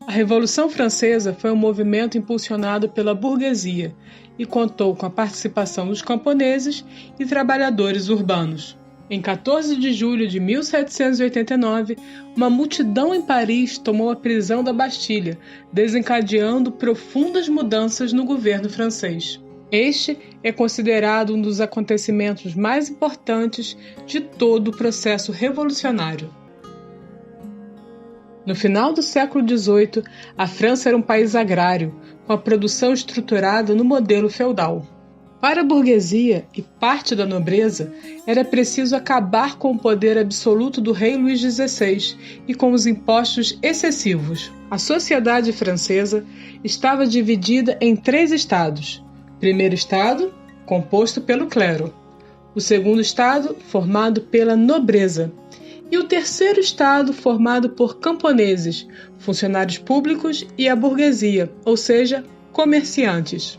A Revolução Francesa foi um movimento impulsionado pela burguesia e contou com a participação dos camponeses e trabalhadores urbanos. Em 14 de julho de 1789, uma multidão em Paris tomou a prisão da Bastilha, desencadeando profundas mudanças no governo francês. Este é considerado um dos acontecimentos mais importantes de todo o processo revolucionário. No final do século XVIII, a França era um país agrário, com a produção estruturada no modelo feudal. Para a burguesia e parte da nobreza, era preciso acabar com o poder absoluto do rei Luís XVI e com os impostos excessivos. A sociedade francesa estava dividida em 3 estados. O primeiro estado, composto pelo clero. O segundo estado, formado pela nobreza. E o terceiro estado, formado por camponeses, funcionários públicos e a burguesia, ou seja, comerciantes.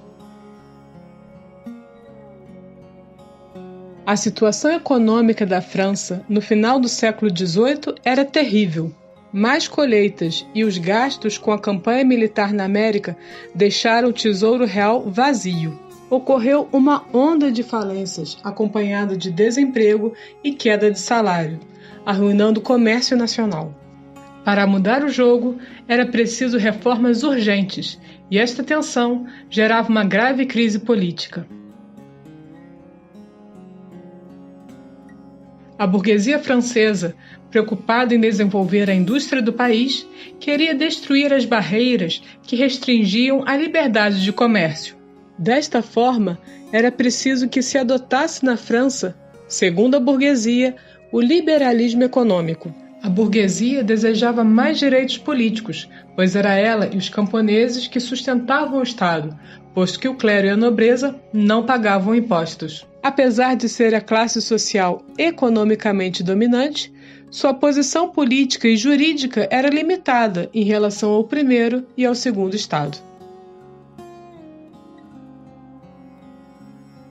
A situação econômica da França no final do século XVIII era terrível. Mais colheitas e os gastos com a campanha militar na América deixaram o tesouro real vazio. Ocorreu uma onda de falências, acompanhada de desemprego e queda de salário, arruinando o comércio nacional. Para mudar o jogo, era preciso reformas urgentes, e esta tensão gerava uma grave crise política. A burguesia francesa, preocupada em desenvolver a indústria do país, queria destruir as barreiras que restringiam a liberdade de comércio. Desta forma, era preciso que se adotasse na França, segundo a burguesia, o liberalismo econômico. A burguesia desejava mais direitos políticos, pois era ela e os camponeses que sustentavam o Estado, posto que o clero e a nobreza não pagavam impostos. Apesar de ser a classe social economicamente dominante, sua posição política e jurídica era limitada em relação ao primeiro e ao segundo estado.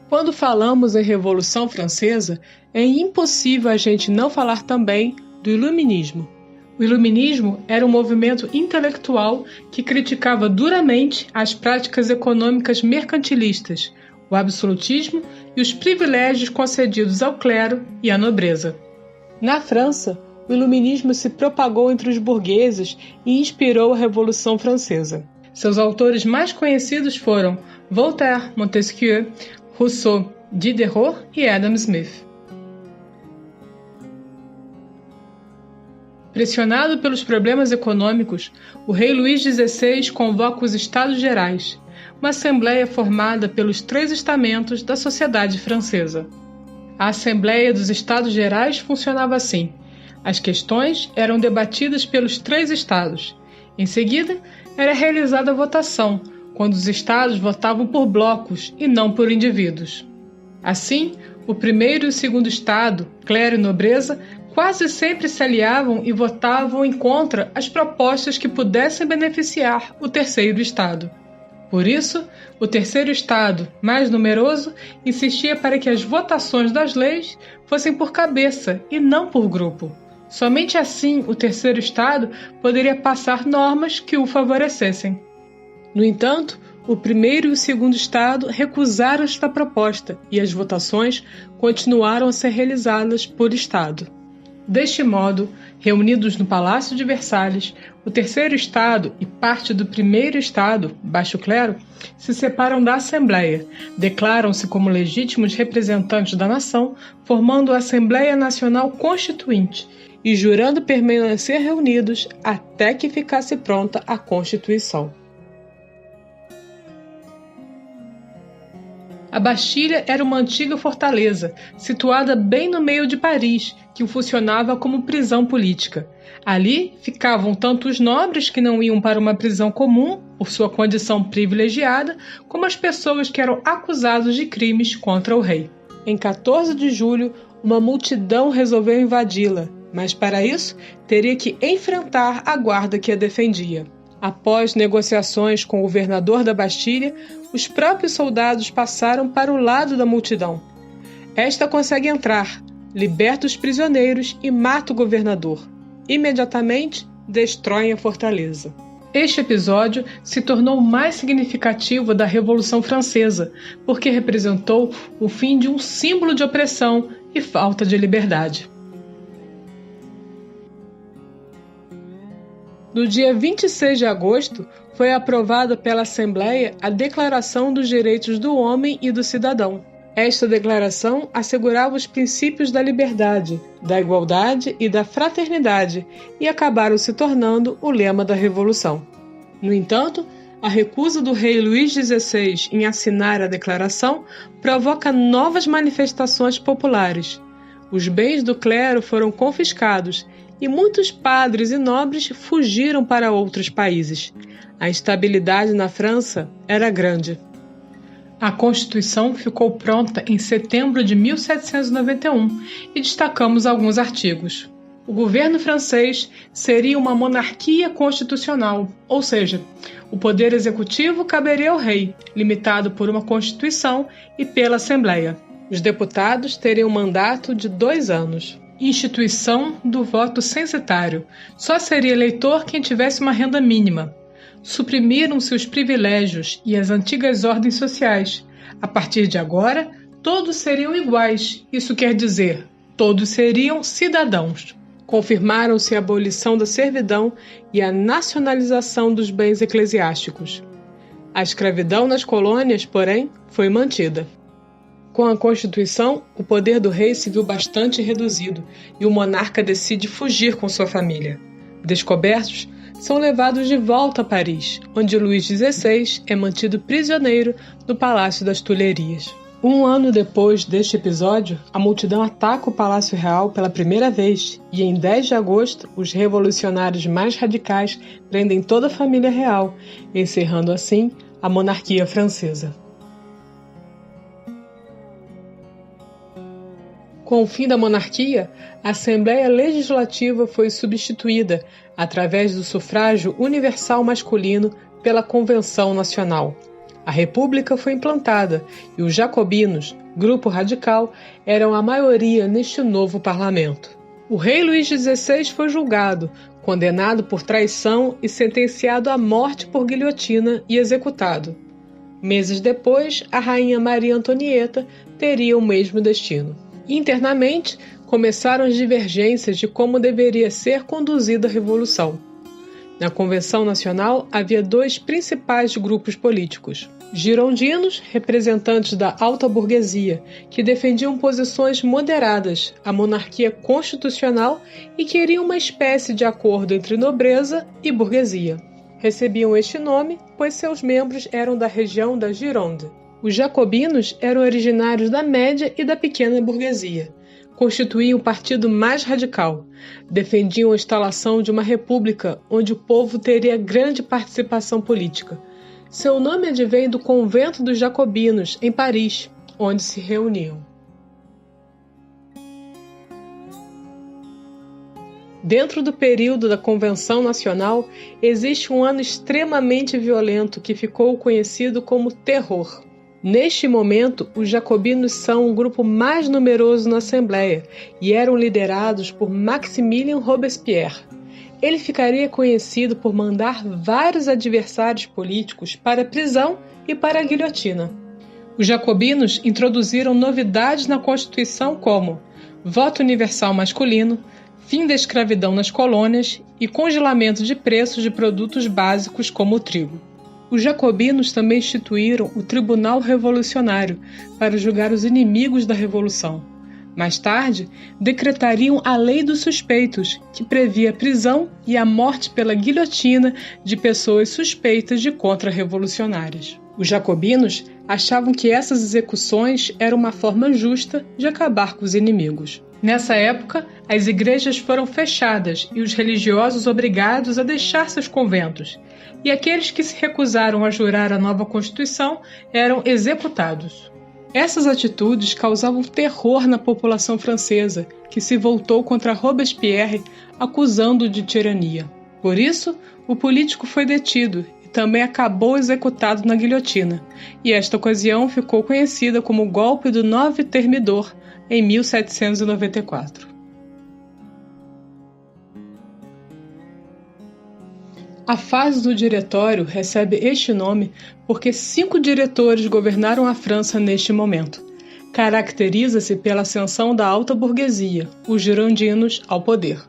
Quando falamos em Revolução Francesa, é impossível a gente não falar também do Iluminismo. O Iluminismo era um movimento intelectual que criticava duramente as práticas econômicas mercantilistas, o absolutismo e os privilégios concedidos ao clero e à nobreza. Na França, o Iluminismo se propagou entre os burgueses e inspirou a Revolução Francesa. Seus autores mais conhecidos foram Voltaire, Montesquieu, Rousseau, Diderot e Adam Smith. Pressionado pelos problemas econômicos, o rei Luís XVI convoca os Estados Gerais, uma assembleia formada pelos 3 estamentos da sociedade francesa. A Assembleia dos Estados Gerais funcionava assim: as questões eram debatidas pelos 3 estados. Em seguida, era realizada a votação, quando os estados votavam por blocos e não por indivíduos. Assim, o primeiro e o segundo estado, clero e nobreza, quase sempre se aliavam e votavam em contra as propostas que pudessem beneficiar o terceiro estado. Por isso, o terceiro estado, mais numeroso, insistia para que as votações das leis fossem por cabeça e não por grupo. Somente assim o terceiro estado poderia passar normas que o favorecessem. No entanto, o primeiro e o segundo estado recusaram esta proposta e as votações continuaram a ser realizadas por estado. Deste modo, reunidos no Palácio de Versalhes, o terceiro estado e parte do primeiro estado, baixo clero, se separam da Assembleia, declaram-se como legítimos representantes da nação, formando a Assembleia Nacional Constituinte e jurando permanecer reunidos até que ficasse pronta a Constituição. A Bastilha era uma antiga fortaleza, situada bem no meio de Paris, que funcionava como prisão política. Ali ficavam tanto os nobres que não iam para uma prisão comum, por sua condição privilegiada, como as pessoas que eram acusadas de crimes contra o rei. Em 14 de julho, uma multidão resolveu invadi-la, mas para isso teria que enfrentar a guarda que a defendia. Após negociações com o governador da Bastilha, os próprios soldados passaram para o lado da multidão. Esta consegue entrar, liberta os prisioneiros e mata o governador. Imediatamente, destroem a fortaleza. Este episódio se tornou mais significativo da Revolução Francesa, porque representou o fim de um símbolo de opressão e falta de liberdade. No dia 26 de agosto, foi aprovada pela Assembleia a Declaração dos Direitos do Homem e do Cidadão. Esta declaração assegurava os princípios da liberdade, da igualdade e da fraternidade e acabaram se tornando o lema da Revolução. No entanto, a recusa do rei Luís XVI em assinar a declaração provoca novas manifestações populares. Os bens do clero foram confiscados e muitos padres e nobres fugiram para outros países. A instabilidade na França era grande. A Constituição ficou pronta em setembro de 1791 e destacamos alguns artigos. O governo francês seria uma monarquia constitucional, ou seja, o poder executivo caberia ao rei, limitado por uma Constituição e pela Assembleia. Os deputados teriam um mandato de 2 anos. Instituição do voto censitário. Só seria eleitor quem tivesse uma renda mínima. Suprimiram-se os privilégios e as antigas ordens sociais. A partir de agora, todos seriam iguais. Isso quer dizer, todos seriam cidadãos. Confirmaram-se a abolição da servidão e a nacionalização dos bens eclesiásticos. A escravidão nas colônias, porém, foi mantida. Com a Constituição, o poder do rei se viu bastante reduzido e o monarca decide fugir com sua família. Descobertos, são levados de volta a Paris, onde Luís XVI é mantido prisioneiro no Palácio das Tulherias. 1 ano depois deste episódio, a multidão ataca o Palácio Real pela primeira vez e, em 10 de agosto, os revolucionários mais radicais prendem toda a família real, encerrando assim a monarquia francesa. Com o fim da monarquia, a Assembleia Legislativa foi substituída, através do sufrágio universal masculino, pela Convenção Nacional. A República foi implantada e os jacobinos, grupo radical, eram a maioria neste novo parlamento. O rei Luís XVI foi julgado, condenado por traição e sentenciado à morte por guilhotina e executado. Meses depois, a rainha Maria Antonieta teria o mesmo destino. Internamente, começaram as divergências de como deveria ser conduzida a Revolução. Na Convenção Nacional, havia 2 principais grupos políticos. Girondinos, representantes da alta burguesia, que defendiam posições moderadas, a monarquia constitucional e queriam uma espécie de acordo entre nobreza e burguesia. Recebiam este nome, pois seus membros eram da região da Gironde. Os jacobinos eram originários da média e da pequena burguesia. Constituíam o partido mais radical. Defendiam a instalação de uma república onde o povo teria grande participação política. Seu nome advém do convento dos jacobinos, em Paris, onde se reuniam. Dentro do período da Convenção Nacional, existe um ano extremamente violento que ficou conhecido como Terror. Neste momento, os jacobinos são o grupo mais numeroso na Assembleia e eram liderados por Maximilien Robespierre. Ele ficaria conhecido por mandar vários adversários políticos para a prisão e para a guilhotina. Os jacobinos introduziram novidades na Constituição como voto universal masculino, fim da escravidão nas colônias e congelamento de preços de produtos básicos como o trigo. Os jacobinos também instituíram o Tribunal Revolucionário para julgar os inimigos da Revolução. Mais tarde, decretariam a Lei dos Suspeitos, que previa a prisão e a morte pela guilhotina de pessoas suspeitas de contra-revolucionárias. Os jacobinos achavam que essas execuções eram uma forma justa de acabar com os inimigos. Nessa época, as igrejas foram fechadas e os religiosos obrigados a deixar seus conventos, e aqueles que se recusaram a jurar a nova Constituição eram executados. Essas atitudes causavam terror na população francesa, que se voltou contra Robespierre, acusando-o de tirania. Por isso, o político foi detido e também acabou executado na guilhotina, e esta ocasião ficou conhecida como o Golpe do 9 Thermidor, em 1794. A fase do Diretório recebe este nome porque 5 diretores governaram a França neste momento. Caracteriza-se pela ascensão da alta burguesia, os girondinos, ao poder.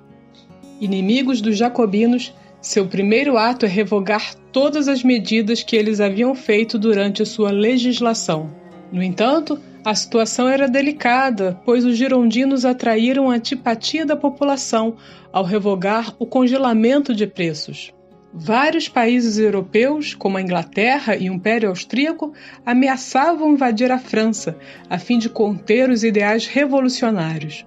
Inimigos dos jacobinos, seu primeiro ato é revogar todas as medidas que eles haviam feito durante sua legislação. No entanto, a situação era delicada, pois os girondinos atraíram a antipatia da população ao revogar o congelamento de preços. Vários países europeus, como a Inglaterra e o Império Austríaco, ameaçavam invadir a França, a fim de conter os ideais revolucionários.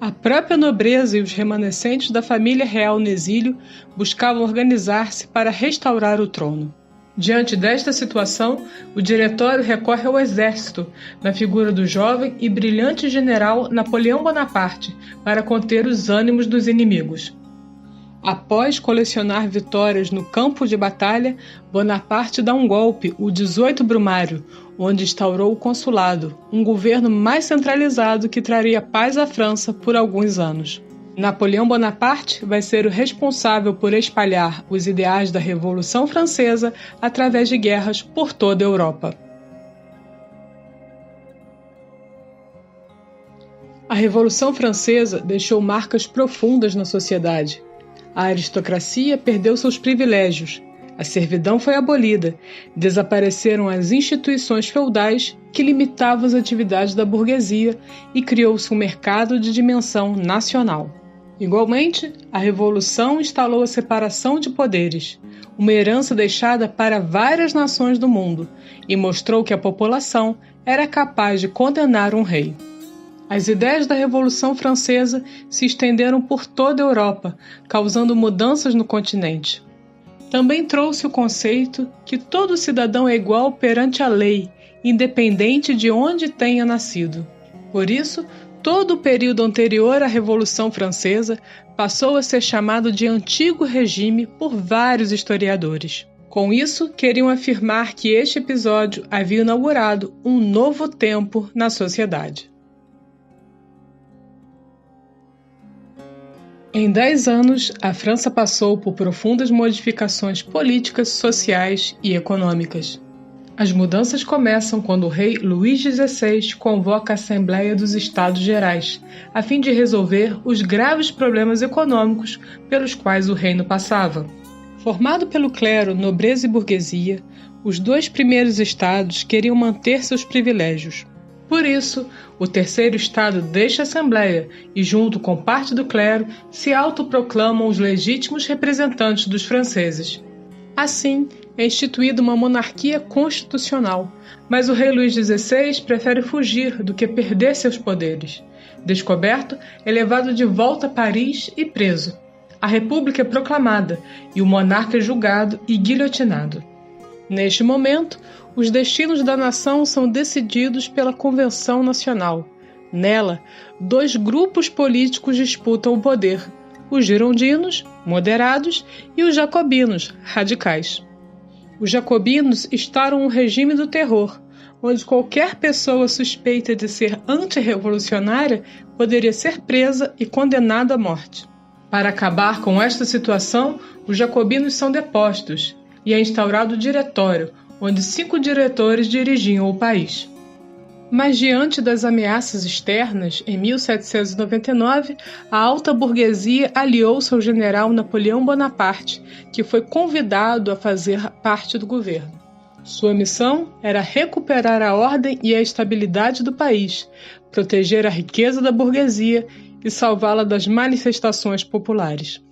A própria nobreza e os remanescentes da família real no exílio buscavam organizar-se para restaurar o trono. Diante desta situação, o Diretório recorre ao exército, na figura do jovem e brilhante general Napoleão Bonaparte, para conter os ânimos dos inimigos. Após colecionar vitórias no campo de batalha, Bonaparte dá um golpe, o 18 Brumário, onde instaurou o consulado, um governo mais centralizado que traria paz à França por alguns anos. Napoleão Bonaparte vai ser o responsável por espalhar os ideais da Revolução Francesa através de guerras por toda a Europa. A Revolução Francesa deixou marcas profundas na sociedade. A aristocracia perdeu seus privilégios, a servidão foi abolida, desapareceram as instituições feudais que limitavam as atividades da burguesia e criou-se um mercado de dimensão nacional. Igualmente, a Revolução instalou a separação de poderes, uma herança deixada para várias nações do mundo, e mostrou que a população era capaz de condenar um rei. As ideias da Revolução Francesa se estenderam por toda a Europa, causando mudanças no continente. Também trouxe o conceito que todo cidadão é igual perante a lei, independente de onde tenha nascido. Por isso, todo o período anterior à Revolução Francesa passou a ser chamado de Antigo Regime por vários historiadores. Com isso, queriam afirmar que este episódio havia inaugurado um novo tempo na sociedade. Em 10 anos, a França passou por profundas modificações políticas, sociais e econômicas. As mudanças começam quando o rei Luís XVI convoca a Assembleia dos Estados Gerais, a fim de resolver os graves problemas econômicos pelos quais o reino passava. Formado pelo clero, nobreza e burguesia, os 2 primeiros estados queriam manter seus privilégios. Por isso, o terceiro estado deixa a Assembleia e, junto com parte do clero, se autoproclamam os legítimos representantes dos franceses. Assim, é instituída uma monarquia constitucional, mas o rei Luís XVI prefere fugir do que perder seus poderes. Descoberto, é levado de volta a Paris e preso. A República é proclamada e o monarca é julgado e guilhotinado. Neste momento, os destinos da nação são decididos pela Convenção Nacional. Nela, 2 grupos políticos disputam o poder: os girondinos, moderados, e os jacobinos, radicais. Os jacobinos instauram um regime do terror, onde qualquer pessoa suspeita de ser antirrevolucionária poderia ser presa e condenada à morte. Para acabar com esta situação, os jacobinos são depostos e é instaurado o Diretório, onde 5 diretores dirigiam o país. Mas diante das ameaças externas, em 1799, a alta burguesia aliou-se ao general Napoleão Bonaparte, que foi convidado a fazer parte do governo. Sua missão era recuperar a ordem e a estabilidade do país, proteger a riqueza da burguesia e salvá-la das manifestações populares.